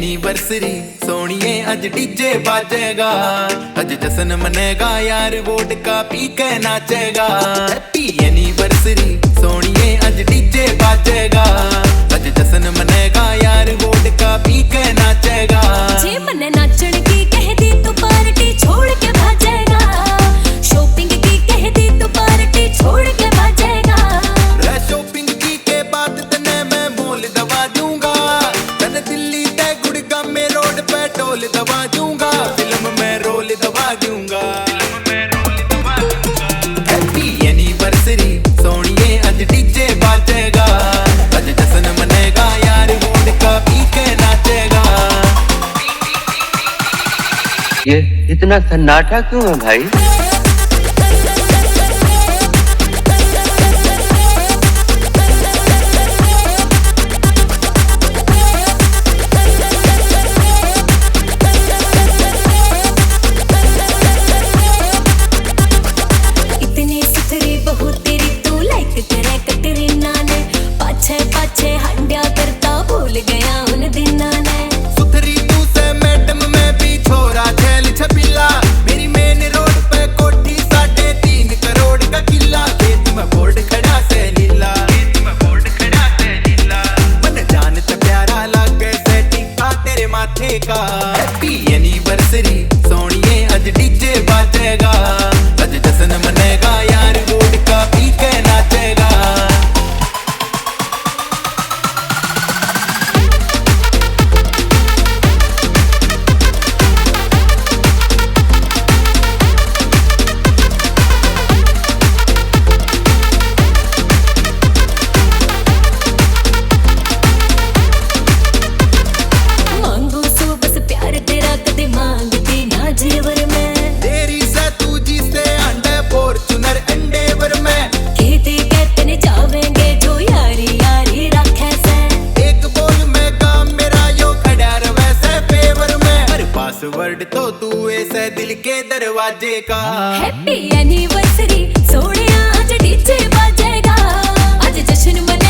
Anniversary सोनिए अज DJ बाजेगा, अज जश्न मनेगा यार vodka P के नाचेगा। हैप्पी एनिवर्सरी सोनिए अज डीजे बाजेगा, अज जश्न मनेगा यार वोडका पी के नाचेगा। जे मने नाचण की कह दी तो पार्टी छोड़ के भाजेगा, शॉपिंग की कह दी तो पार्टी छोड़ के भाजेगा। शॉपिंग की के बाद तने मैं मोल दबा दूंगा, तने दिल्ली ते गुड़गांव में रोड पे टोल दबा दूंगा, फिल्म में रोल दबा दूंगा। हैप्पी एनिवर्सरी सोनिए अज डीजे बाजेगा, अज जश्न मनेगा यार वोडका पी के नाचेगा। ये इतना सन्नाटा क्यों है भाई? इतनी सुथरी बहू तेरी तू लाइक करे कटरीना ने, पाछे पाछे हंडिया करता भूल गया उन दिना ने। सुथरी तू से मैडम में भी छोरा झेल छबिला, मेरी मेन रोड पे कोठी 3.5 करोड़ का किला, खेत में बोर्ड खड़ा से लीला, मन जान ते प्यारा लागे से टीका तेरे माथे का। हैप्पी एनिवर्सरी सोनिए अज डीजे बाजेगा, अज जश्न मनेगा यार वोडका पी के नाचेगा। मांगू सो बस प्यार तेरा कदे मांगती ना जेवर में, तेरी से तू जी से अंडे फॉर्च्यूनर एंडेवर में, कहते कहते ने जावेंगे जो यारी यारी रखे से। एक बोल में काम मेरा यो खड़ा रवे से फेवर में, पर पासवर्ड तो तू ऐसे दिल के दरवाजे का। हैप्पी एनिवर्सरी सोनिया आज डीजे बाजेगा, आज जश्न मने